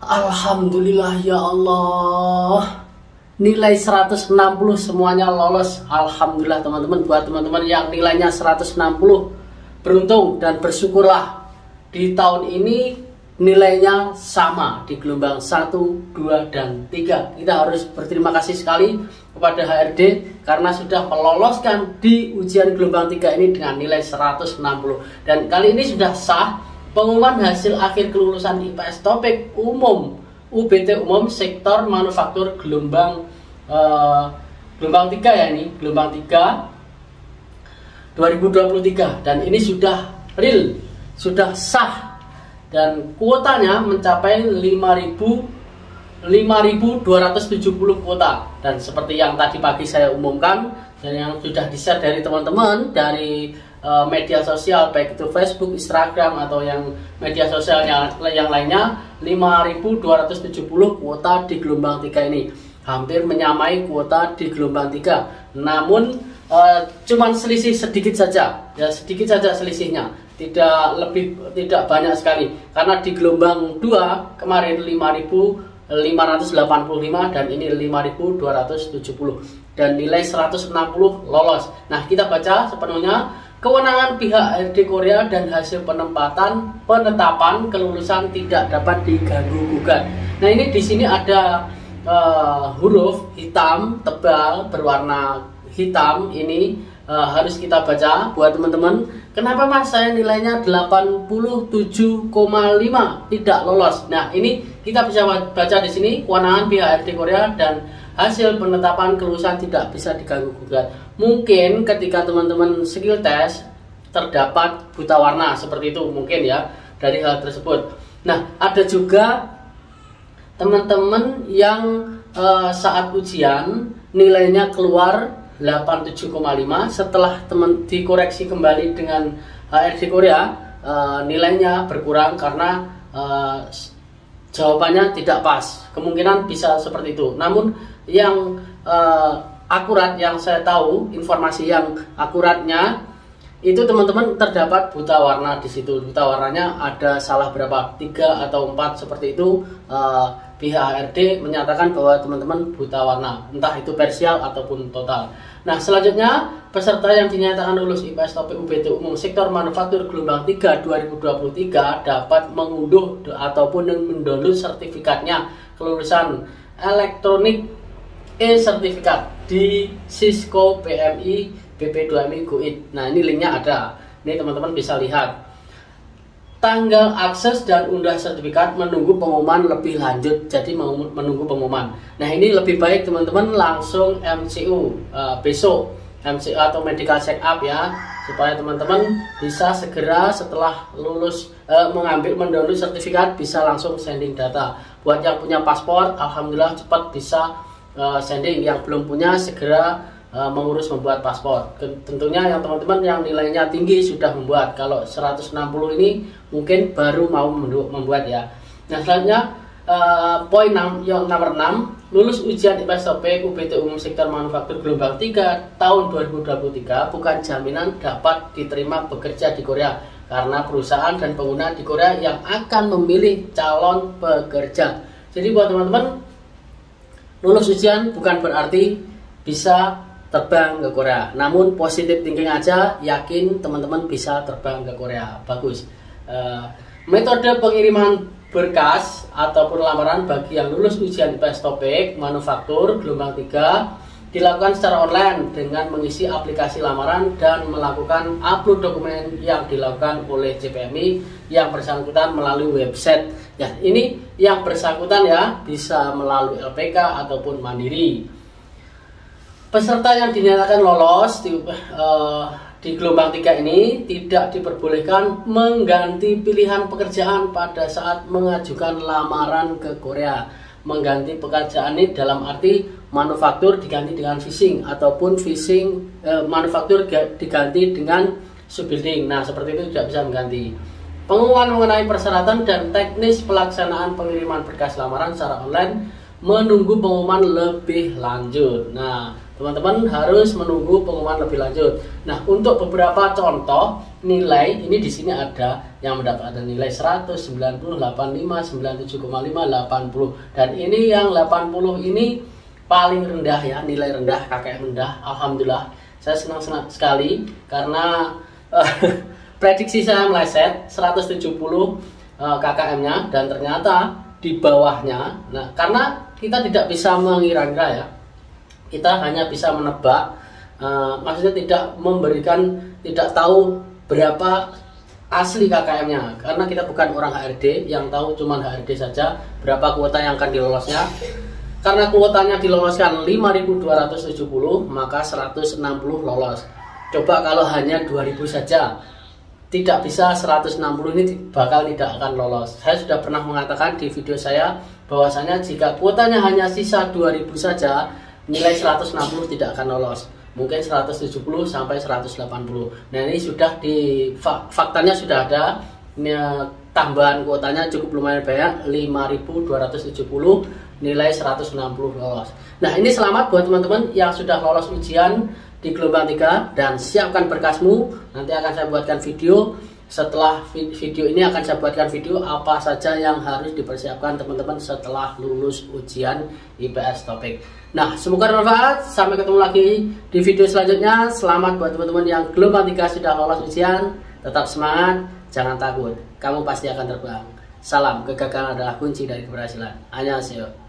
Alhamdulillah ya Allah. Nilai 160 semuanya lolos. Alhamdulillah teman-teman. Buat teman-teman yang nilainya 160, beruntung dan bersyukurlah. Di tahun ini nilainya sama di gelombang 1, 2, dan 3. Kita harus berterima kasih sekali kepada HRD karena sudah meloloskan di ujian gelombang 3 ini dengan nilai 160. Dan kali ini sudah sah pengumuman hasil akhir kelulusan IPS topik umum UBT umum sektor manufaktur gelombang 3 ya, ini gelombang 3 2023, dan ini sudah real, sudah sah, dan kuotanya mencapai 5.270 kuota. Dan seperti yang tadi pagi saya umumkan dan yang sudah di-share dari teman-teman dari media sosial, baik itu Facebook, Instagram, atau yang media sosial yang lainnya, 5.270 kuota di gelombang 3 ini hampir menyamai kuota di gelombang 3. Namun cuman selisih sedikit saja, ya sedikit saja selisihnya, tidak banyak sekali, karena di gelombang 2 kemarin 5.585 dan ini 5.270, dan nilai 160 lolos. Nah, kita baca sepenuhnya. Kewenangan pihak HRD Korea dan hasil penetapan kelulusan tidak dapat diganggu gugat. Nah, ini di sini ada huruf hitam tebal berwarna hitam, ini harus kita baca buat teman-teman. Kenapa Mas saya nilainya 87,5 tidak lolos? Nah, ini kita bisa baca di sini, kewenangan pihak HRD Korea dan hasil penetapan kelulusan tidak bisa diganggu gugat. Mungkin ketika teman-teman skill test terdapat buta warna seperti itu, mungkin ya, dari hal tersebut. Nah, ada juga teman-teman yang saat ujian nilainya keluar 87,5, setelah dikoreksi kembali dengan HRD Korea, nilainya berkurang karena jawabannya tidak pas. Kemungkinan bisa seperti itu. Namun yang akurat, yang saya tahu, informasi yang akuratnya itu teman-teman terdapat buta warna di situ. Buta warnanya ada salah berapa, 3 atau 4 seperti itu. Pihak HRD menyatakan bahwa teman-teman buta warna, entah itu parsial ataupun total. Nah, selanjutnya peserta yang dinyatakan lulus IPS topik UBT umum sektor manufaktur gelombang 3 2023 dapat mengunduh ataupun mendownload sertifikatnya kelulusan elektronik e-sertifikat di Cisco PMI BP2MI GoID. Nah, ini linknya ada. Ini teman-teman bisa lihat. Tanggal akses dan unduh sertifikat menunggu pengumuman lebih lanjut. Jadi menunggu pengumuman. Nah, ini lebih baik teman-teman langsung MCU besok, MCU atau medical check up ya, supaya teman-teman bisa segera setelah lulus mendownload sertifikat bisa langsung sending data. Buat yang punya paspor, alhamdulillah cepat bisa sending. Yang belum punya segera mengurus membuat paspor. Tentunya yang teman-teman yang nilainya tinggi sudah membuat. Kalau 160 ini mungkin baru mau membuat ya. Nah, selanjutnya poin yang nomor 6, lulus ujian IPS topik UBT umum sektor manufaktur gelombang 3 tahun 2023 bukan jaminan dapat diterima bekerja di Korea, karena perusahaan dan pengguna di Korea yang akan memilih calon pekerja. Jadi buat teman-teman, lulus ujian bukan berarti bisa terbang ke Korea. Namun positif thinking aja, yakin teman-teman bisa terbang ke Korea. Bagus. Metode pengiriman berkas ataupun lamaran bagi yang lulus ujian IPS topik manufaktur gelombang 3 dilakukan secara online dengan mengisi aplikasi lamaran dan melakukan upload dokumen yang dilakukan oleh CPMI yang bersangkutan melalui website. Ya, ini yang bersangkutan ya, bisa melalui LPK ataupun mandiri. Peserta yang dinyatakan lolos di gelombang 3 ini tidak diperbolehkan mengganti pilihan pekerjaan pada saat mengajukan lamaran ke Korea. Mengganti pekerjaan ini dalam arti manufaktur diganti dengan fishing, ataupun fishing manufaktur diganti dengan subbuilding. Nah, seperti itu tidak bisa mengganti. Pengumuman mengenai persyaratan dan teknis pelaksanaan pengiriman berkas lamaran secara online menunggu pengumuman lebih lanjut. Nah, teman-teman harus menunggu pengumuman lebih lanjut. Nah, untuk beberapa contoh nilai ini di sini ada yang mendapatkan nilai 100, 90, 85, 97,5, 80. Dan ini yang 80 ini paling rendah ya, nilai rendah, KKM rendah. Alhamdulillah, saya senang sekali karena prediksi saya meleset 170 KKM-nya dan ternyata di bawahnya. Nah, karena kita tidak bisa mengira-ngira ya, kita hanya bisa menebak, maksudnya tidak tahu berapa asli KKM-nya, karena kita bukan orang HRD yang tahu cuman HRD saja berapa kuota yang akan dilolosnya. Karena kuotanya diloloskan 5.270, maka 160 lolos. Coba kalau hanya 2.000 saja, tidak bisa 160 ini bakal tidak akan lolos. Saya sudah pernah mengatakan di video saya bahwasanya jika kuotanya hanya sisa 2000 saja, nilai 160 tidak akan lolos. Mungkin 170 sampai 180. Nah, ini sudah di faktanya sudah ada. Ini, tambahan kuotanya cukup lumayan banyak, 5.270, nilai 160 lolos. Nah, ini selamat buat teman-teman yang sudah lolos ujian di gelombang 3 dan siapkan berkasmu. Nanti akan saya buatkan video. Setelah video ini akan saya buatkan video apa saja yang harus dipersiapkan teman-teman setelah lulus ujian IPS topik. Nah, semoga bermanfaat. Sampai ketemu lagi di video selanjutnya. Selamat buat teman-teman yang gelombang 3 sudah lolos ujian. Tetap semangat, jangan takut. Kamu pasti akan terbang. Salam, kegagalan adalah kunci dari keberhasilan. Annyeonghaseyo.